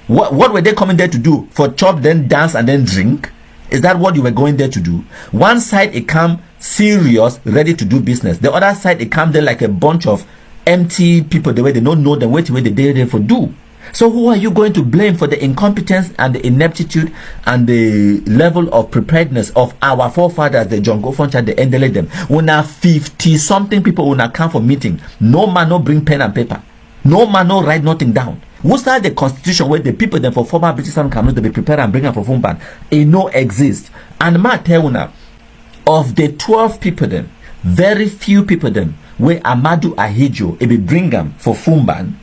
What were they coming there to do? For chop, then dance, and then drink? Is that what you were going there to do? One side it come serious, ready to do business. The other side it come there like a bunch of empty people, the way they don't know the way they there for do. So who are you going to blame for the incompetence and the ineptitude and the level of preparedness of our forefathers, the John Gofoncha, the Endele them? When 50 something people will not come for meeting, no man no bring pen and paper, no man no write nothing down. Who started the constitution where the people then for former British Cameroon to be prepared and bring them for phone ban? It no exist. And ma tell una, of the 12 people then, very few people then where Amadou Ahidjo it be bring them for phone ban.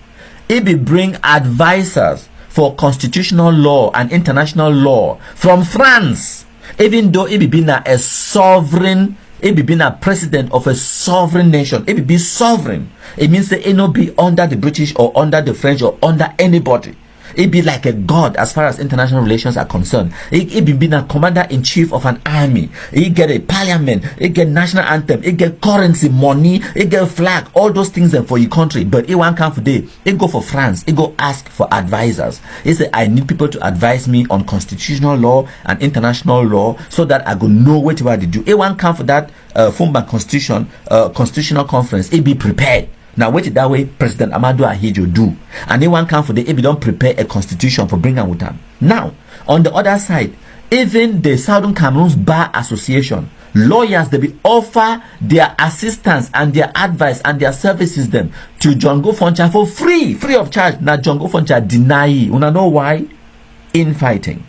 It be bring advisors for constitutional law and international law from France, even though it be been a sovereign, it be been a president of a sovereign nation. It be sovereign. It means that it not be under the British or under the French or under anybody. It be like a god as far as international relations are concerned. It be been a commander-in-chief of an army. It get a parliament. It get national anthem. It get currency, money. It get flag. All those things for your country. But it won't come for day. It go for France. It go ask for advisors. It say I need people to advise me on constitutional law and international law so that I go know what to do. It won't come for that Fumba constitutional conference. It be prepared. Now wait it that way President Amadou Ahidjo do, and anyone come for the if don't prepare a constitution for bringing with them. Now on the other side, even the Southern Cameroon's Bar Association, lawyers they will offer their assistance and their advice and their services them to John Gofoncha for free of charge. Now John Gofoncha deny. You know why? Infighting.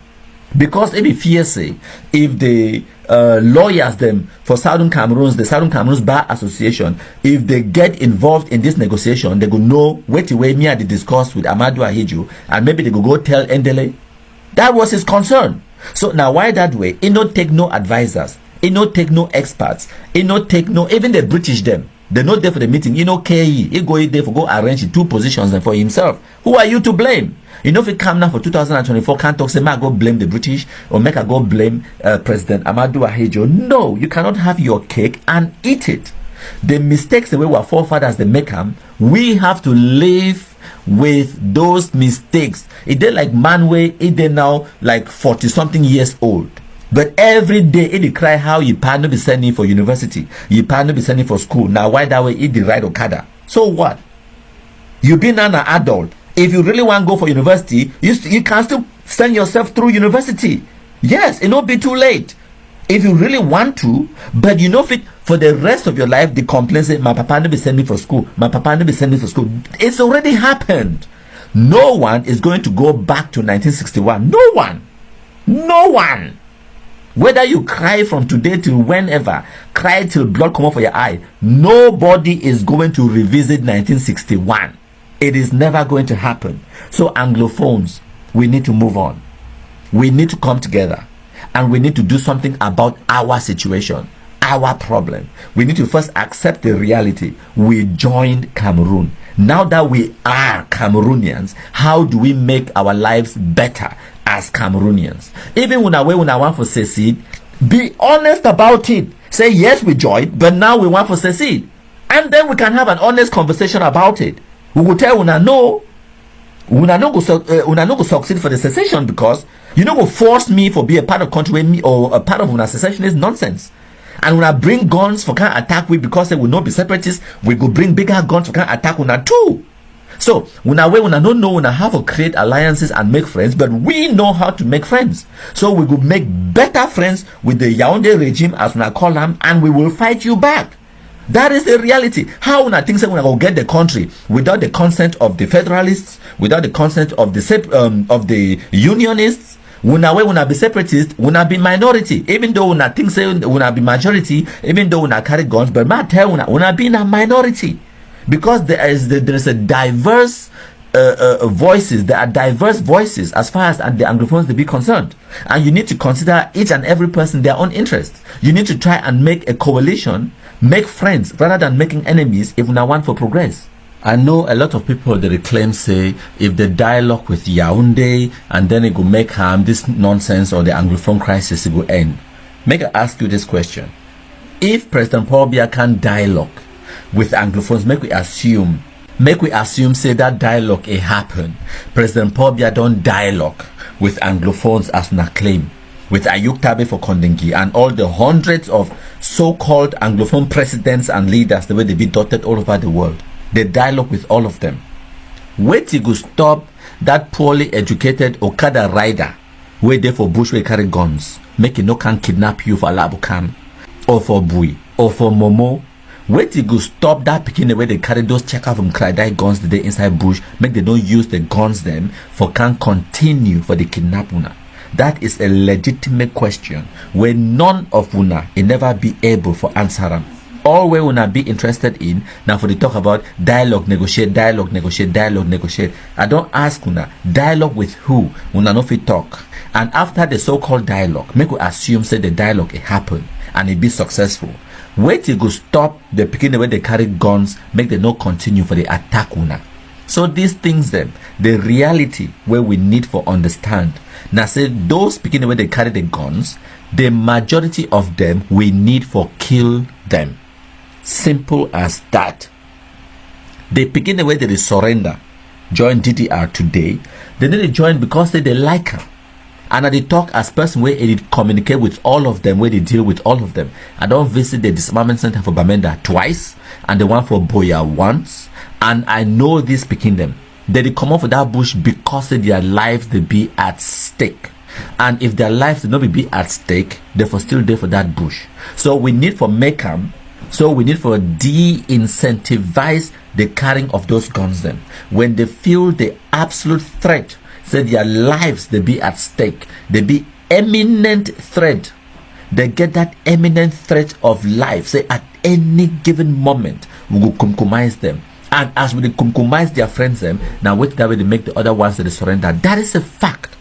Because it be fear say if the lawyers them for Southern Cameroon's, the Southern Cameroon's Bar Association, if they get involved in this negotiation, they go know what way me had discussed with Amadou Ahidjo, and maybe they go tell Endele. That was his concern. So now why that way? It not take no advisors, it not take no experts, it not take no even the British them. They're not there for the meeting. You know, KE, he go there for go arrange 2 positions and for himself. Who are you to blame? You know, if it come now for 2024, can't talk, say, make I go blame the British or make I go blame President Amadou Ahidjo. No, you cannot have your cake and eat it. The mistakes the way our forefathers they make them, we have to live with those mistakes. It did like Manway, it did now like 40 something years old. But every day it cry how you pan no be sending for university, you pan no be sending for school. Now why that way it the right Okada? So what? You been an adult. If you really want to go for university, you can still send yourself through university. Yes, it won't be too late. If you really want to, but you know fit for the rest of your life, the complaint say, my papa never send me for school. My papa never send me for school. It's already happened. No one is going to go back to 1961. No one. No one. Whether you cry from today till whenever, cry till blood come off for your eye, nobody is going to revisit 1961. It is never going to happen. So anglophones, we need to move on. We need to come together and we need to do something about our situation, our problem. We need to first accept the reality. We joined Cameroon. Now that we are Cameroonians, how do we make our lives better as Cameroonians? Even when I want to secede, be honest about it. Say yes, we joined, but now we want to secede, and then we can have an honest conversation about it. We will tell una no go succeed for the secession because you know go force me for be a part of country with me or a part of una secession is nonsense. And when I bring guns for can attack we because they will not be separatists, we go bring bigger guns for can attack una too. So when I don't know when I have to create alliances and make friends, but we know how to make friends. So we will make better friends with the Yaoundé regime as I call them, and we will fight you back. That is the reality. How when I think when I go get the country without the consent of the federalists, without the consent of the unionists, when I be separatist, when I be minority, even though when I think say when I be majority, even though when I carry guns, but my tell when I be in a minority, because there is a diverse voices. There are diverse voices as far as the anglophones they be concerned, and you need to consider each and every person their own interests. You need to try and make a coalition, make friends rather than making enemies if we want for progress. I know a lot of people they claim say if the dialogue with Yaoundé and then it will make harm, this nonsense or the anglophone crisis it will end. Make I ask you this question: if President Paul Biya can dialogue with anglophones, make we assume make we assume say that dialogue it happen. President Paul Biya don dialogue with anglophones as una claim, with Ayuk Tabe for Kondengi and all the hundreds of so-called anglophone presidents and leaders the way they be dotted all over the world. They dialogue with all of them. Wait till you stop that poorly educated Okada rider wey dey for bush wey carry guns, make e no can kidnap you for Alabukan or for Bui or for Momo. Wait till you stop that pikin wey they carry those checker from Kradai guns the day inside bush, make they don't use the guns them for can continue for the kidnap una. That is a legitimate question where none of una will never be able for answer them. All we una be interested in now for the talk about dialogue, negotiate, dialogue, negotiate, dialogue, negotiate. I don't ask una dialogue with who, una no fit talk. And after the so-called dialogue, make we assume say the dialogue it happen and it be successful. Wait till go stop the picking where they carry guns, make them not continue for the attack una. So these things then, the reality where we need for understand. Now say those picking where they carry the guns, the majority of them we need for kill them. Simple as that. They begin the way they surrender, join DDR today. They need to join because they like her. And they talk as person where they communicate with all of them, where they deal with all of them. I don't visit the disarmament center for Bamenda twice and the one for Boya once. And I know this picking them. They come off of that bush because their lives they be at stake. And if their lives do not be at stake, they for still there for that bush. So we need for Mekam. So we need for de-incentivize the carrying of those guns then. When they feel the absolute threat, say their lives they be at stake, they be imminent threat. They get that imminent threat of life. Say at any given moment, we will compromise them. And as we compromise their friends them, now wait that way they make the other ones that they surrender. That is a fact.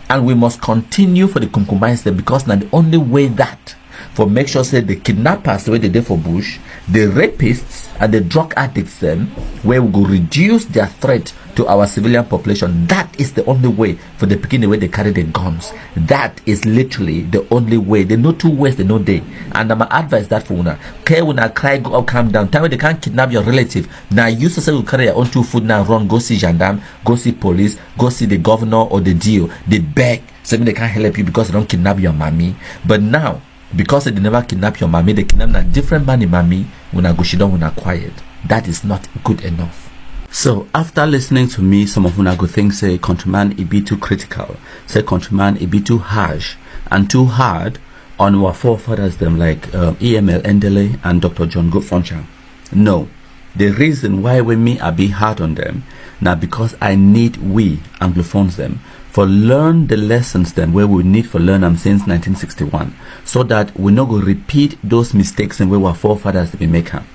And we must continue for the compromise them because now the only way that for make sure say the kidnappers the way they did for Bush, the rapists and the drug addicts them, where we go reduce their threat to our civilian population. That is the only way for the beginning way they carry the guns. That is literally the only way. They know two ways, they know they. And I'm advise that for una. Okay, when I cry, go up, calm down. Time when they can't kidnap your relative. Now you say you carry your own 2 food now, run, go see gendarme, go see police, go see the governor or the DO. They beg, saying they can't help you because they don't kidnap your mommy. But now, because they never kidnap your mommy, they kidnap a different money mommy when I go she don't when I quiet. That is not good enough. So after listening to me, some of una go think say countryman it be too critical, say countryman it be too harsh and too hard on our forefathers them like EML Endele and Dr. John Gofoncha. No, the reason why we me I be hard on them now because I need we anglophones them for learn the lessons then where we need for learn them since 1961, so that we not go repeat those mistakes and where our forefathers be make them.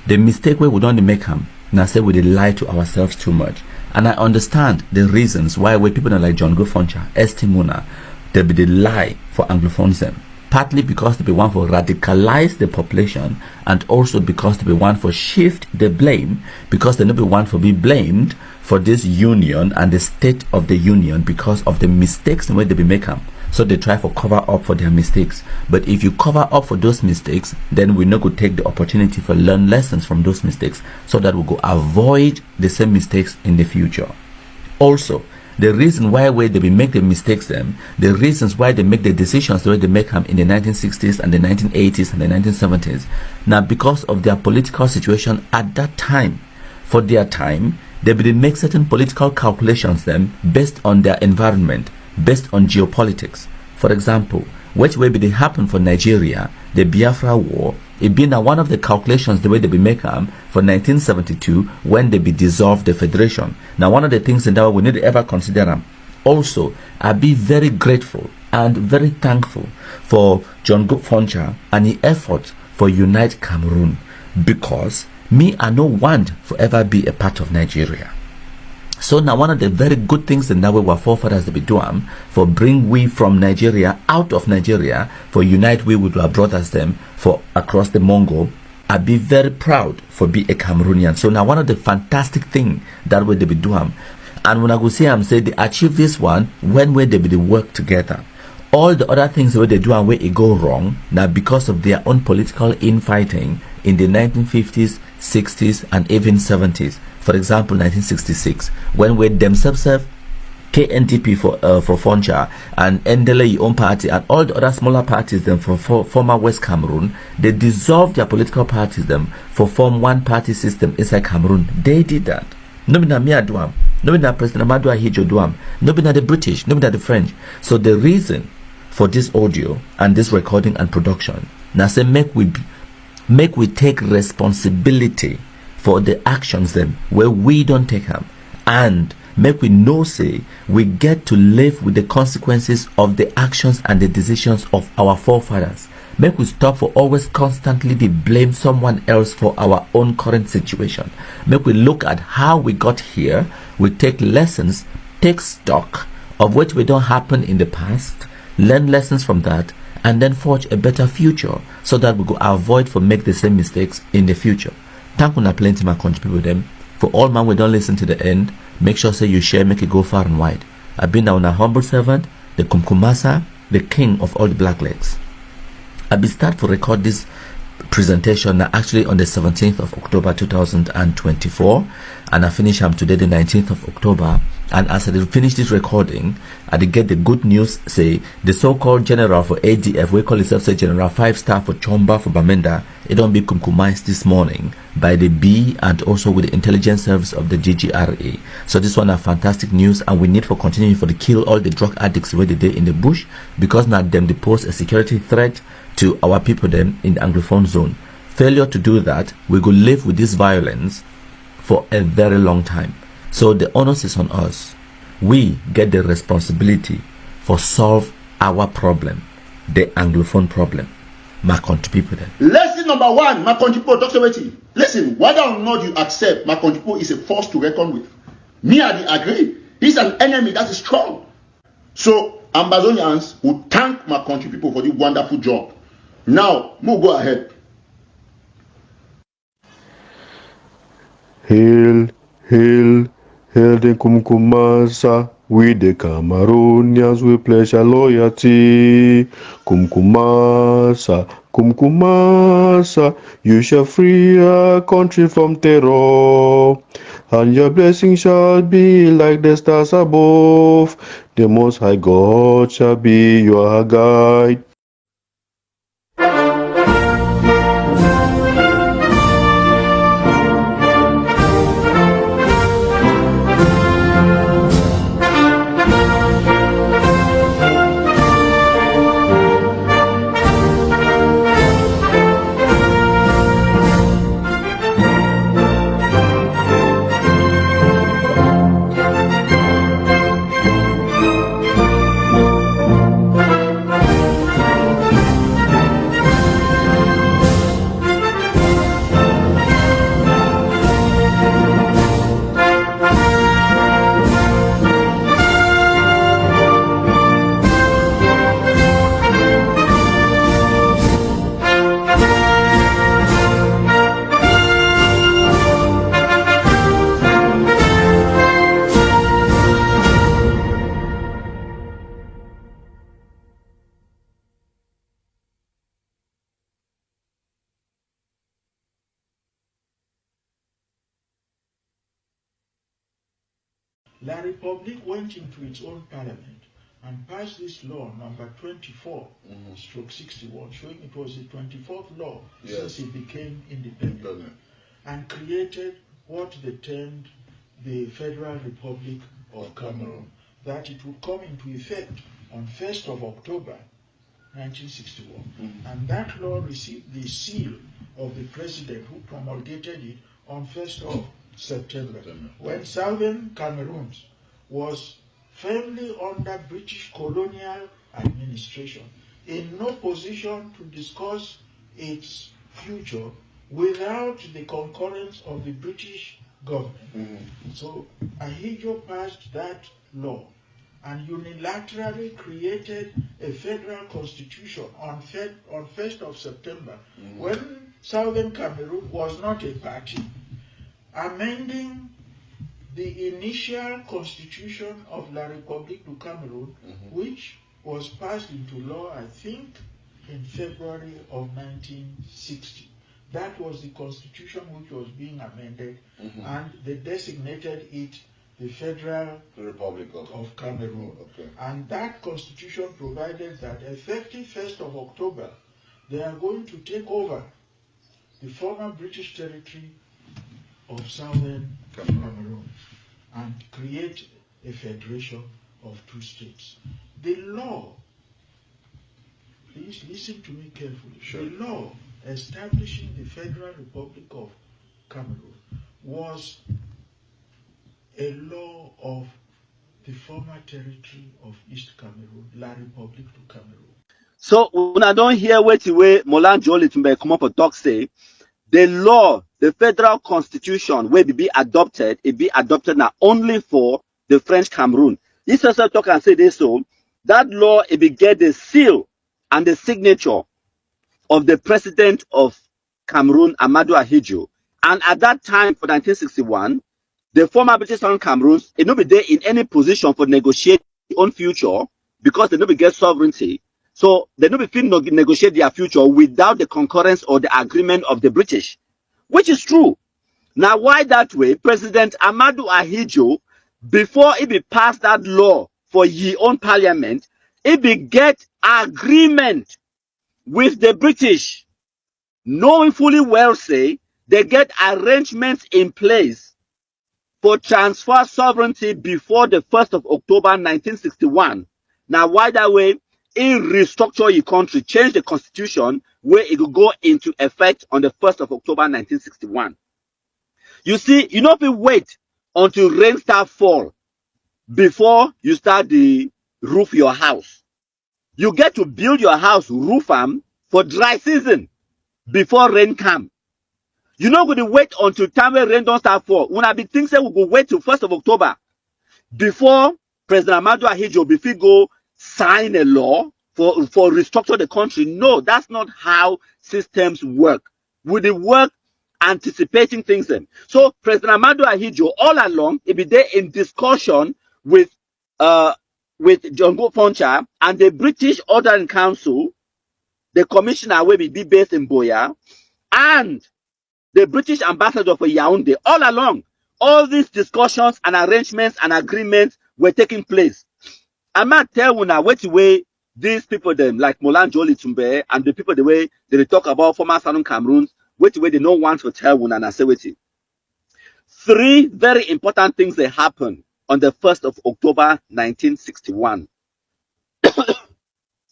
The mistake where we don't make them now say we lie to ourselves too much. And I understand the reasons why we people like John Gofoncha, Estimuna, they be the lie for anglophones them. Partly because they be one for radicalize the population, and also because they be one for shift the blame, because they not be one for be blamed for this union and the state of the union because of the mistakes in where they be make them. So they try for cover up for their mistakes. But if you cover up for those mistakes, then we not go take the opportunity for learn lessons from those mistakes, so that we go avoid the same mistakes in the future. Also, the reason why they be make the mistakes them, the reasons why they make the decisions the way they make them in the 1960s and the 1980s and the 1970s, now because of their political situation at that time. For their time, they be make certain political calculations them based on their environment, based on geopolitics. For example, which way they happen for Nigeria, the Biafra War, it been one of the calculations the way they be make them for 1972 when they be dissolved the federation. Now one of the things in that we need to ever consider them. Also, I be very grateful and very thankful for John Gofoncha and the effort for Unite Cameroon, because me I no want forever be a part of Nigeria. So now one of the very good things in that way our forefathers be doing for bring we from Nigeria out of Nigeria, for unite we with our brothers them for across the Mongol. I be very proud for be a Cameroonian. So now one of the fantastic thing that way they be doing, and when I go see them say they achieve this one when they be work together. All the other things where they do and where it go wrong now because of their own political infighting in the 1950s, 60s and even 70s. For example, 1966, when we themselves KNTP for Foncha and Ndele own party and all the other smaller parties them for former West Cameroon, they dissolved their political parties them for form one party system inside Cameroon. They did that. No be na me aduam, no be na President Amadou Ahidjo duam, no be na the British, no be na the French. So the reason for this audio and this recording and production now say make we take responsibility for the actions them where we don't take them, and make we know say we get to live with the consequences of the actions and the decisions of our forefathers. Make we stop for always constantly to blame someone else for our own current situation. Make we look at how we got here. We take lessons, take stock of what we don't happen in the past, learn lessons from that, and then forge a better future so that we go avoid for make the same mistakes in the future. Thank you plenty my country people them. For all man we don't listen to the end, make sure say you share, make it go far and wide. I've been now a humble servant, the Kumkumasa, the king of all the black legs. I'll be start to record this presentation actually on the 17th of October 2024, and I finish today the 19th of October. And as I finish this recording, I did get the good news say the so-called general for ADF, we call itself say General 5-star for Chomba for Bamenda, it don't be compromised this morning by the B and also with the intelligence service of the GGRA. So this one are fantastic news, and we need for continuing for to kill all the drug addicts where they did in the bush, because now them they pose a security threat to our people them in the anglophone zone. Failure to do that, we will live with this violence for a very long time. So the onus is on us. We get the responsibility for solve our problem, the anglophone problem. My country people then. Lesson number one, my country people, Dr. Weti. Listen, whether or not you accept, my country people is a force to reckon with. Me, I agree. He's an enemy that is strong. So Ambazonians will thank my country people for the wonderful job. Now, we'll go ahead. Hail, hail, hail the Kumkumasa. We the Cameroonians, we pledge our loyalty. Kumkumasa, Kumkumasa, you shall free our country from terror. And your blessing shall be like the stars above. The Most High God shall be your guide. La République went into its own parliament and passed this law number 24 stroke 61, showing it was the 24th law since it became independent, and created what they termed the Federal Republic of Cameroon, that it would come into effect on 1st of October 1961. And that law received the seal of the president who promulgated it on 1st of September, when Southern Cameroon was firmly under British colonial administration, in no position to discuss its future without the concurrence of the British government. So Ahidjo passed that law and unilaterally created a federal constitution on 1st of September, when Southern Cameroon was not a party, amending the initial constitution of La République du Cameroun, which was passed into law, I think, in February of 1960. That was the constitution which was being amended, and they designated it the Federal Republic of Cameroon. Okay. And that constitution provided that effective 1st of October, they are going to take over the former British territory of Southern Cameroon and create a federation of two states. The law, please listen to me carefully. Sure. The law establishing the Federal Republic of Cameroon was a law of the former territory of East Cameroon, La République du Cameroon. So when I don't hear what the way Molan Jolly to come up and talk say, the law, the federal constitution will be adopted, it be adopted now only for the French Cameroon. This also talk and say this, so that law it be get the seal and the signature of the president of Cameroon, Amadou Ahidjo. And at that time, for 1961, the former British Cameroon, it no be there in any position for negotiate their own future because they no be get sovereignty. So they no be fit negotiate their future without the concurrence or the agreement of the British, which is true. Now, why that way? President Amadou Ahidjo, before he be passed that law for his own parliament, he be get agreement with the British, knowing fully well say they get arrangements in place for transfer sovereignty before the 1st of October 1961. Now, why that way? He restructure your country, change the constitution where it will go into effect on the 1st of October 1961. You see, you know if you wait until rain start fall before you start the roof your house. You get to build your house roof for dry season before rain come. You know going to wait until time when rain don't start fall. When I be think say we go wait till 1st of October before President Amadou Ahidjo before go sign a law for restructure the country. No, that's not how systems work. With the work anticipating things then. So President Amadou Ahidjo all along he be there in discussion with John Foncha and the British Ordering Council, the commissioner will be based in Boya, and the British ambassador for Yaoundé. All along, all these discussions and arrangements and agreements were taking place. I'm not telling you now what way these people them like Molan Jolly Tumbe and the people the way they talk about former Southern Cameroon, which way they don't want to tell you and I say what it. Three very important things that happened on the 1st of October 1961.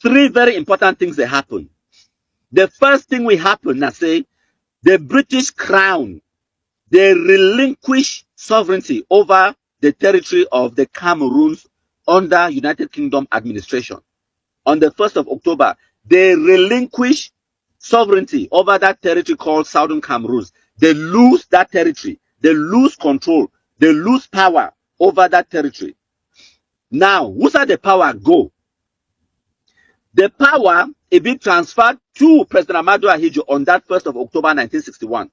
Three very important things that happened. The first thing we happened, I say, the British Crown, they relinquish sovereignty over the territory of the Cameroons under United Kingdom administration. On the 1st of October, they relinquish sovereignty over that territory called Southern Cameroon. They lose that territory. They lose control. They lose power over that territory. Now, where's the power go? The power is being transferred to President Amadou Ahidjo on that 1st of October 1961.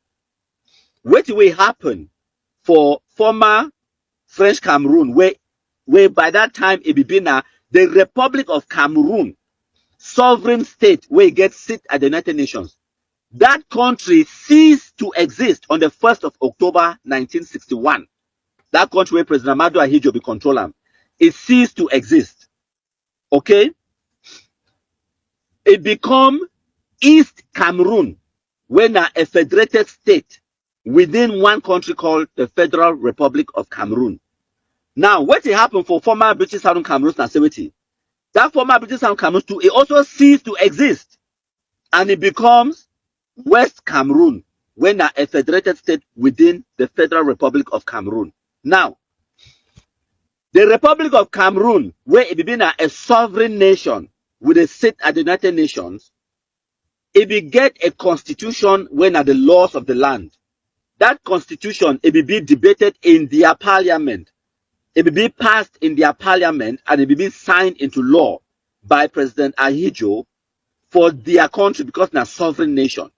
What will happen for former French Cameroon, where by that time it be now the Republic of Cameroon, sovereign state, where it gets sit at the United Nations. That country ceased to exist on the 1st of October 1961. That country where President Amadou Ahidjo be controlling, it ceased to exist. Okay? It become East Cameroon, when a federated state within one country called the Federal Republic of Cameroon. Now, what happened for former British Southern Cameroon nationality? That former British Southern Cameroon too, it also ceased to exist, and it becomes West Cameroon, when a federated state within the Federal Republic of Cameroon. Now, the Republic of Cameroon, where it became a sovereign nation with a seat at the United Nations, it will get a constitution when are the laws of the land. That constitution, it will be debated in their parliament. It will be passed in their parliament and it will be signed into law by President Ahidjo for their country because they're a sovereign nation.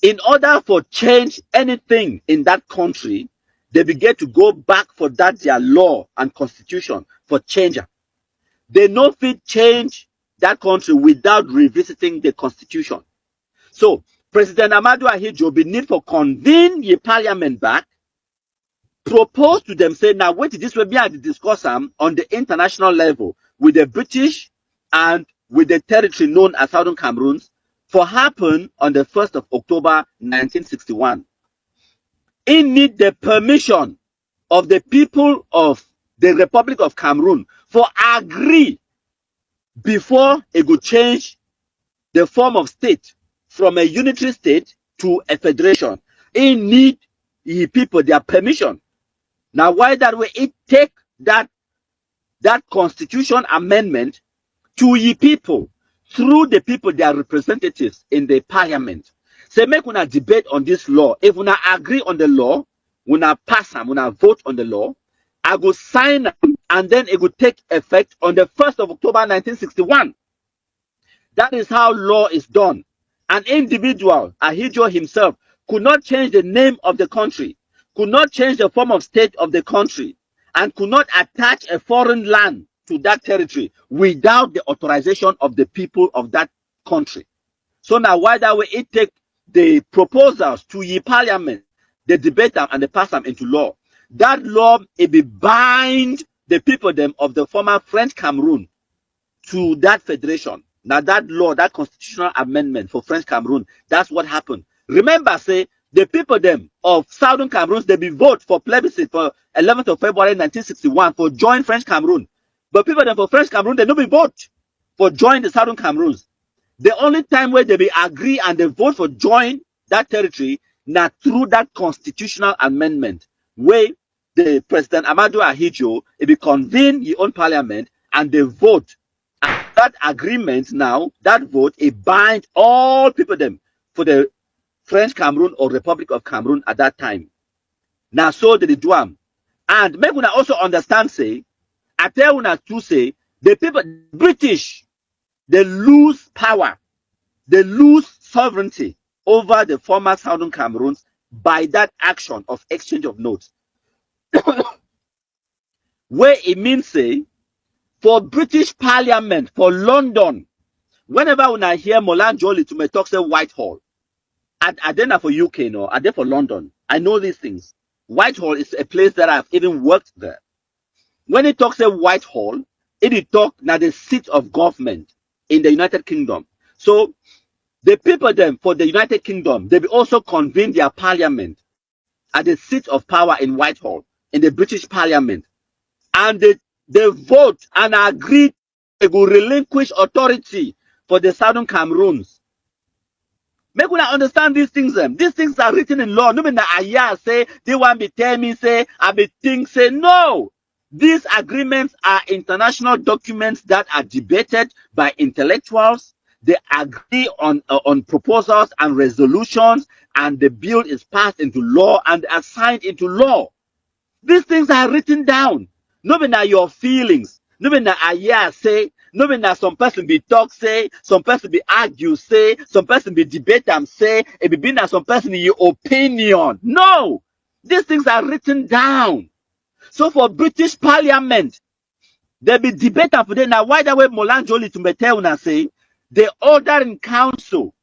In order for change anything in that country, they begin to go back for that their law and constitution for change. They no fit change that country without revisiting the constitution. So President Amadou Ahidjo be need for convene the parliament back, propose to them, say, now wait, this will be at the discuss on the international level with the British and with the territory known as Southern Cameroon for happen on the 1st of October 1961. It need the permission of the people of the Republic of Cameroon for agree before it could change the form of state from a unitary state to a federation. It need the people their permission. Now, why that way? It take that constitution amendment to ye people through the people, their representatives in the parliament. Say, make una debate on this law. If una agree on the law, una pass them, una vote on the law, I go sign them, and then it will take effect on the 1st of October 1961. That is how law is done. An individual, Ahidjo himself, could not change the name of the country, could not change the form of state of the country, and could not attach a foreign land to that territory without the authorization of the people of that country. So now, why that way? It take the proposals to the parliament, they debate them and they pass them into law. That law, it be bind the people them of the former French Cameroon to that federation. Now that law, that constitutional amendment for French Cameroon, that's what happened. Remember, say, the people them of Southern Cameroon, they be vote for plebiscite for 11th of February 1961 for join French Cameroon. But people them for French Cameroon, they don't be vote for join the Southern Cameroons. The only time where they be agree and they vote for join that territory, now through that constitutional amendment, where the President Amadou Ahidjo, it be convene his own parliament and they vote. And that agreement now, that vote, it binds all people them for the French Cameroon or Republic of Cameroon at that time. Now, so they do them. And make una also understand, say, I tell una to say, the people, British, they lose power, they lose sovereignty over the former Southern Cameroons by that action of exchange of notes. Where it means, say, for British Parliament, for London, whenever when I hear Molan Jolly to me talk say Whitehall, I then for UK, no, I then for London. I know these things. Whitehall is a place that I've even worked there. When it talks about Whitehall, it talk now the seat of government in the United Kingdom. So the people then for the United Kingdom, they will also convene their parliament at the seat of power in Whitehall, in the British Parliament. And they vote and agree they will relinquish authority for the Southern Cameroons. Make una understand these things. These things are written in law. No mean that I say, they want me tell me say, I be think say, no. These agreements are international documents that are debated by intellectuals. They agree on proposals and resolutions, and the bill is passed into law and are signed into law. These things are written down. No mean that your feelings. No mean that I say. No mean that some person be talk say, some person be argue say, some person be debate and say, it be that some person in your opinion. No, these things are written down. So for British Parliament, they be debate for them. Now why that way Molan Jolly to me tell una say, the order in council,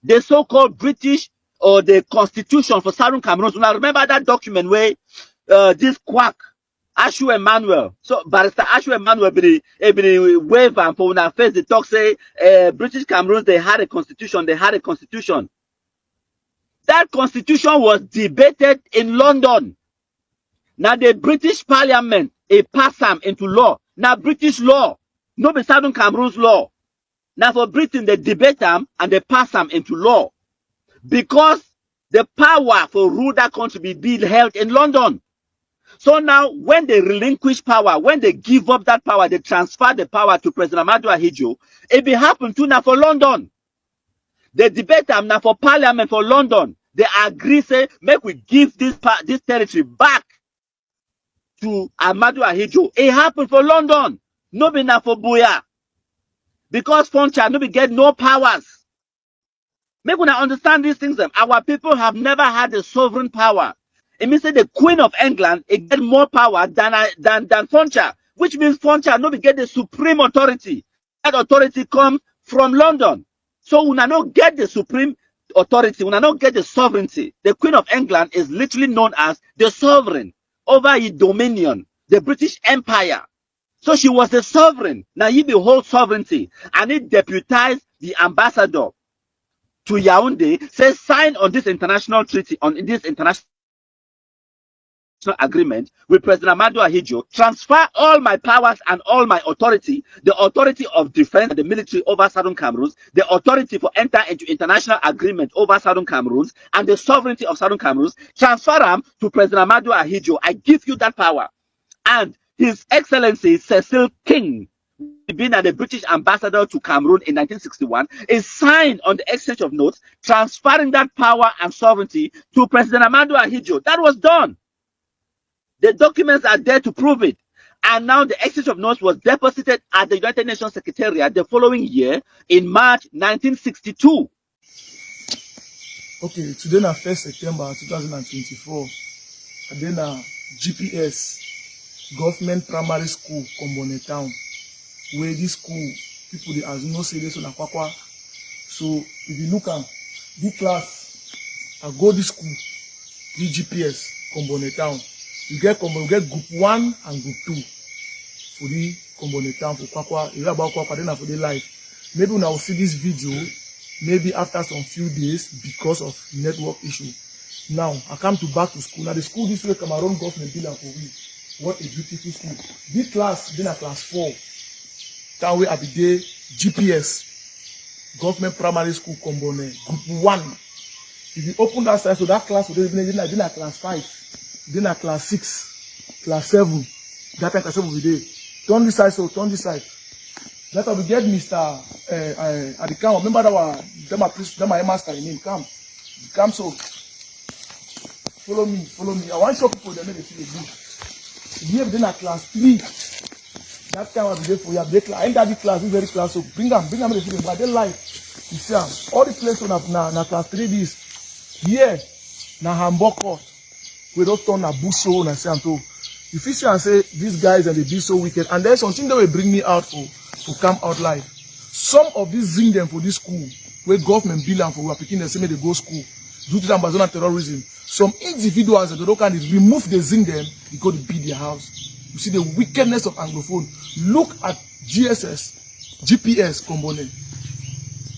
the so-called British or the Constitution for Southern Cameroon. Now remember that document where this quack Ashu Emmanuel, so Barrister Ashu Emmanuel be the wave and for una face the talk say British Cameroon they had a constitution, That constitution was debated in London. Now the British Parliament it passed them into law. Now British law, no be Southern Cameroon's law. Now for Britain they debate them and they pass them into law because the power for rule that country be held in London. So now, when they relinquish power, when they give up that power, they transfer the power to President Amadou Ahidjo. It be happen to now for London. They debate them now for Parliament for London. They agree, say, make we give this territory back to Amadou Ahidjo. It happened for London. No be now for Buya. Because Foncha no be get no powers. Make we understand these things. Our people have never had a sovereign power. It means that the Queen of England it get more power than Foncha, which means Foncha no be get the supreme authority. That authority comes from London. So we not get the supreme authority, when I don't get the sovereignty. The Queen of England is literally known as the sovereign over a dominion, the British Empire. So she was the sovereign. Now you behold sovereignty, and it deputized the ambassador to Yaoundé, says sign on this international treaty, on this international agreement with President Amadou Ahidjo, transfer all my powers and all my authority, the authority of defense and the military over Southern Cameroon, the authority for enter into international agreement over Southern Cameroon, and the sovereignty of Southern Cameroon, transfer them to President Amadou Ahidjo. I give you that power. And His Excellency Cecil King, being the British ambassador to Cameroon in 1961, is signed on the exchange of notes, transferring that power and sovereignty to President Amadou Ahidjo. That was done. The documents are there to prove it. And now the exchange of notes was deposited at the United Nations Secretariat the following year in March 1962. Okay, today na 1st September 2024. And then GPS, Government Primary School, Kombone Town. Where this school, people they as no say this on Akwakwa. So if you look at this class, I go this school, the GPS, Kombone Town. You get group 1 and group 2 for the Kombone Town for Kwakwa. You hear about Kwakwa, then for the life. Maybe when I will see this video, maybe after some few days because of network issue. Now I come back to school. Now the school this way Cameroon government build for we. What a beautiful school. This class been at class 4. That way I be there GPS Government Primary School Kombone Group 1. If you open that side, so that class would been at class 5. Then at class 6, class 7, that time class 7 will be there. Turn this side, so turn this side. Let us get Mr. At the camp. Remember that my master in him. Come so. Follow me. I want to show people that make they feel good. Here then at class 3, that time I'll be there for you. I enter the class, this very class. So bring them they feel but they like. You see, all the places on class 3 this. Here, na Hamburg court. We don't turn a bush show and say, so if you see and say these guys and they be so wicked, and there's something that will bring me out for come out live. Some of these zing them for this school, where government bill and for we are picking the same they go school due to the Amazon terrorism. Some individuals that don't can remove the zing them, they go to beat their house. You see the wickedness of anglophone. Look at GPS Kombone.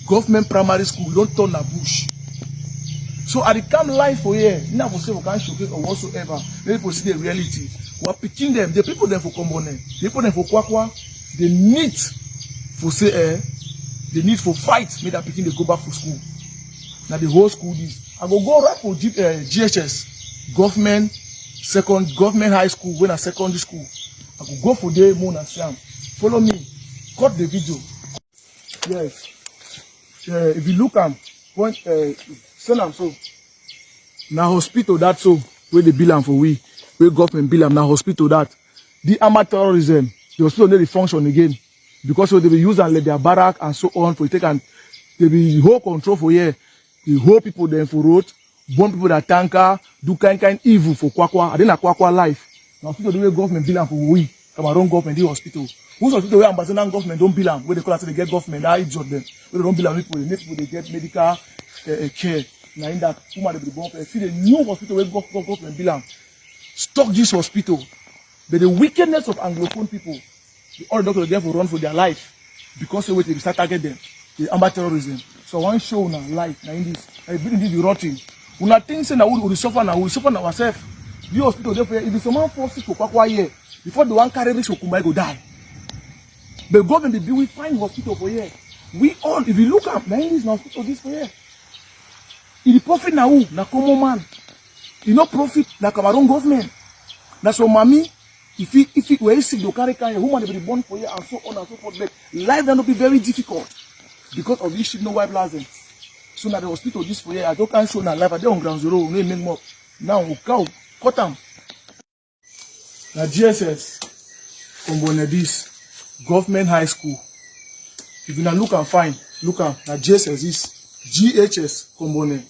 Government primary school, don't turn a bush. So I come live for here. Now for say we can't showcase or whatsoever. Let people see the reality. We are picking them. The people them for Kombone. The people them for Kwakwa. They need for say they need for fight. Make that picking they go back for school. Now the whole school is. I go right for GHS, government high school when a secondary school. I could go for day moon and Siam. Follow me. Cut the video. Yes. If you look at send them so. Now hospital that so where they bill them for we, where government bill them now hospital that. The armed terrorism, the hospital need to function again. Because so they be use and let their barrack and so on for take and they be whole control for here. The whole people then for road, burn people that tanker, do kind evil for Kwakwa. I didn't Kwakwa life. Now hospital the way government bill them for we, Cameroon government the hospital. Who's hospital where ambassador government don't bill them, where they call us they get government, I idiot them. Where they don't bill them people, they make people they get medical care. Now in that woman they be born. See the new hospital where government bill them. Stop this hospital. But the wickedness of anglophone people, all the doctors there for run for their life because they start target them. The Amba terrorism. So one show now life now in this. I been in this rotting. When I think say now we suffer now, we suffer now ourselves. The hospital there for if the someone force to Kwakwa here before the one carry this Okumba go die. But government be we find hospital for here. We all if you look at now in this hospital this for here. If the profit now na common man. You no profit na Cameroon government. Na so mommy if it were sick to carry woman they be born for here and so on and so forth. But life will not be very difficult. Because of this shit, no white license. So now the hospital this for here, I don't can show now life. I don't on ground zero, no make more. Now we cut them. Now GSS, Kombone this government high school. If you now look and find, look at now GSS is GHS Kombone.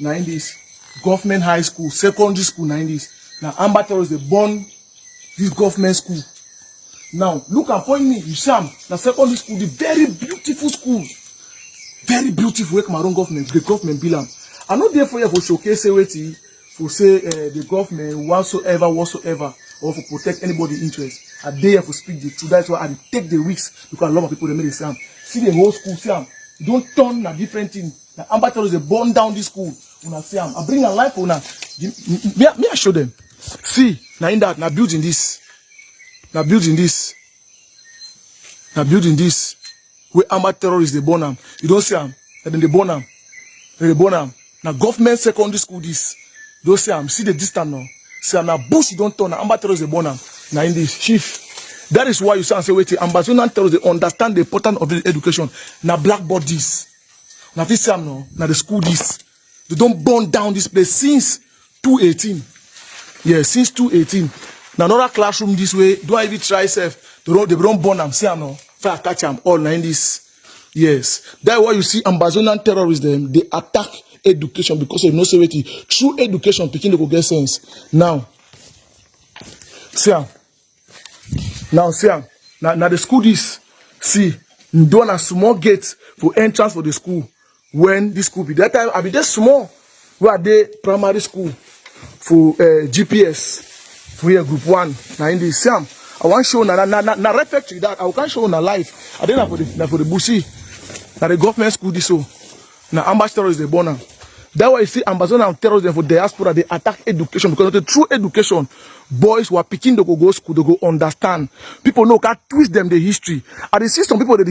Now in this government high school, secondary school. Now in this now Amba is the born this government school. Now look and point me, you see, now secondary school, the very beautiful school. very beautiful way Cameroon government, the government bill. I know therefore you for showcase say for say the government whatsoever, or for protect anybody interest. I dare for speak the truth. That's why I take the risks because a lot of people they make the sound. See the whole school, see you don't turn a different thing. The Amba tells they burn down this school. Una see I bring a life una. Me I show them. See, now in that, now building this. Now building this. Now building this. Where Amba terrorists they burn them. You don't see them. And then they burn them. They burn them. Now government secondary school this. Don't see them. See the distance now. See now bush you don't turn. Now Amba terrorists they burn them. Now in this chief. That is why you say wait. Ambazonian terrorists they understand the importance of the education. Now blackboard this. Now this time now. Now the school this. They don't burn down this place since 2018. Yeah, since 2018. Now another classroom this way. Don't even try self. They don't burn them. See them now. Fire catch them all now in this. Yes. That's why you see Ambazonian terrorists them. They attack education because of no safety. Through education, picking they go get sense. Now, see them. Now see them. Now the school this. See, done a small gate for entrance for the school. When this school be that time, I be there small. Where they primary school for GPS for here group 1. Now in the Sam, I want show na reflectory that I can show na live. I didn't for the bussy. Now the government school this so. Now ambassador is the born. That's why you see Ambazon and terrorists for diaspora, they attack education because of the true education. Boys who are picking to go school, they go understand. People know can twist them the history. And they see some people that